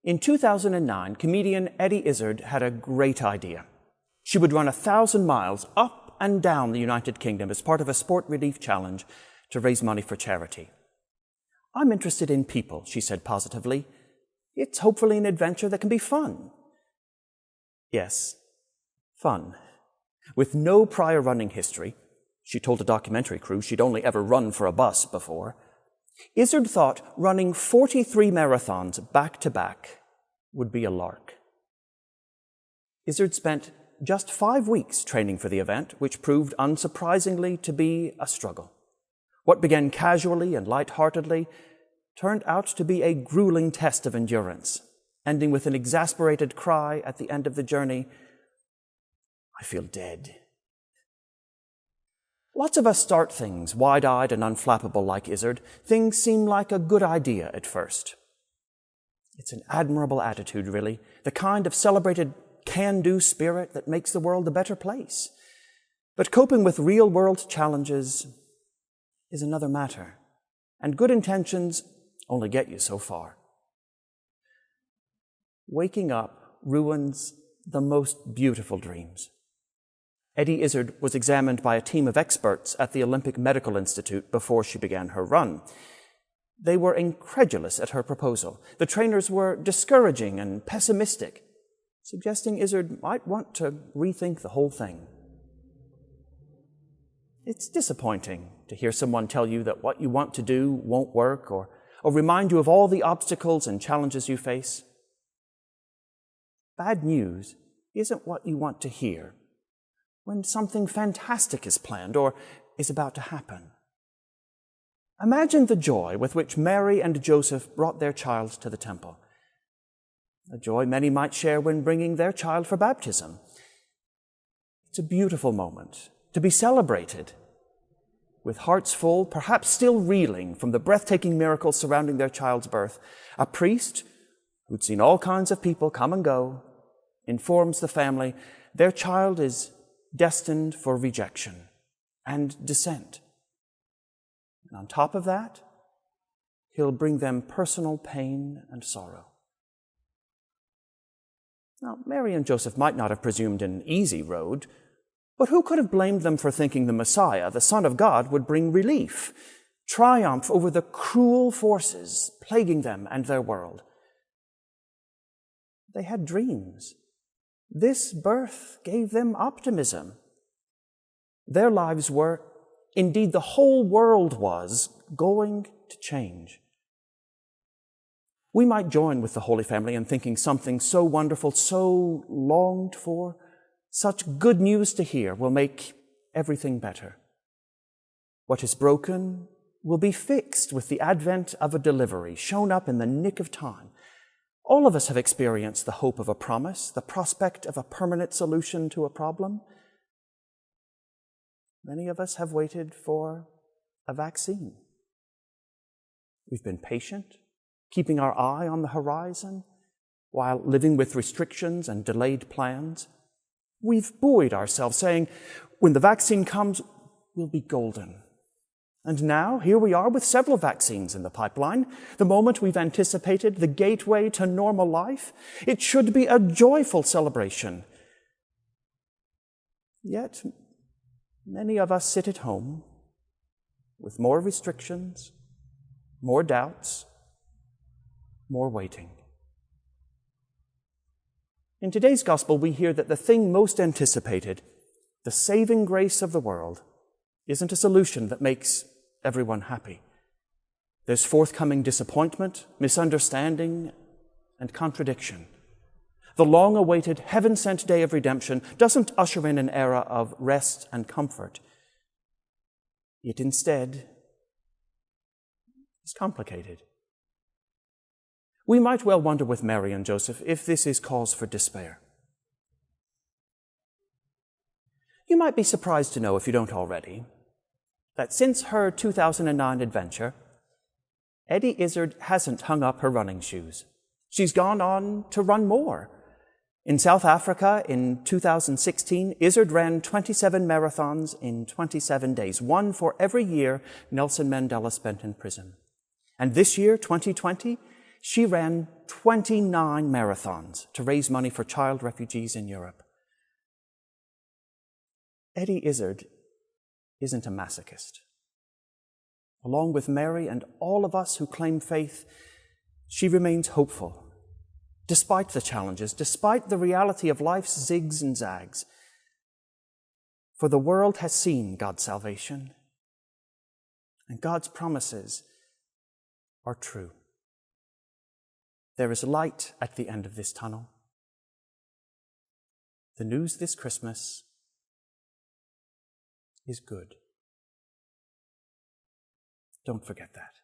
In 2009, comedian Eddie Izzard had a great idea. She would run 1,000 miles up and down the United Kingdom as part of a sport relief challenge to raise money for charity. "I'm interested in people," she said positively. "It's hopefully an adventure that can be fun." Yes, fun. With no prior running history, she told a documentary crew she'd only ever run for a bus before, Izzard thought running 43 marathons back-to-back would be a lark. Izzard spent just 5 weeks training for the event, which proved unsurprisingly to be a struggle. What began casually and lightheartedly turned out to be a grueling test of endurance, ending with an exasperated cry at the end of the journey, "I feel dead." Lots of us start things wide-eyed and unflappable like Izzard. Things seem like a good idea at first. It's an admirable attitude, really, the kind of celebrated can-do spirit that makes the world a better place. But coping with real-world challenges is another matter, and good intentions only get you so far. Waking up ruins the most beautiful dreams. Eddie Izzard was examined by a team of experts at the Olympic Medical Institute before she began her run. They were incredulous at her proposal. The trainers were discouraging and pessimistic, suggesting Izzard might want to rethink the whole thing. It's disappointing to hear someone tell you that what you want to do won't work, or remind you of all the obstacles and challenges you face. Bad news isn't what you want to hear when something fantastic is planned or is about to happen. Imagine the joy with which Mary and Joseph brought their child to the temple, a joy many might share when bringing their child for baptism. It's a beautiful moment to be celebrated, with hearts full, perhaps still reeling from the breathtaking miracles surrounding their child's birth. A priest, who'd seen all kinds of people come and go, informs the family their child is destined for rejection and dissent. And on top of that, he'll bring them personal pain and sorrow. Now, Mary and Joseph might not have presumed an easy road, but who could have blamed them for thinking the Messiah, the Son of God, would bring relief, triumph over the cruel forces plaguing them and their world? They had dreams. This birth gave them optimism. Their lives were, indeed the whole world was, going to change. We might join with the Holy Family in thinking something so wonderful, so longed for, such good news to hear will make everything better. What is broken will be fixed with the advent of a delivery, shown up in the nick of time. All of us have experienced the hope of a promise, the prospect of a permanent solution to a problem. Many of us have waited for a vaccine. We've been patient, keeping our eye on the horizon, while living with restrictions and delayed plans. We've buoyed ourselves, saying, when the vaccine comes, we'll be golden. And now, here we are with several vaccines in the pipeline, the moment we've anticipated, the gateway to normal life. It should be a joyful celebration. Yet, many of us sit at home with more restrictions, more doubts, more waiting. In today's gospel, we hear that the thing most anticipated, the saving grace of the world, isn't a solution that makes everyone happy. There's forthcoming disappointment, misunderstanding, and contradiction. The long-awaited heaven-sent day of redemption doesn't usher in an era of rest and comfort. It instead is complicated. We might well wonder with Mary and Joseph if this is cause for despair. You might be surprised to know, if you don't already, that since her 2009 adventure, Eddie Izzard hasn't hung up her running shoes. She's gone on to run more. In South Africa in 2016, Izzard ran 27 marathons in 27 days, one for every year Nelson Mandela spent in prison. And this year, 2020, She ran 29 marathons to raise money for child refugees in Europe. Eddie Izzard isn't a masochist. Along with Mary and all of us who claim faith, she remains hopeful, despite the challenges, despite the reality of life's zigs and zags. For the world has seen God's salvation, and God's promises are true. There is light at the end of this tunnel. The news this Christmas is good. Don't forget that.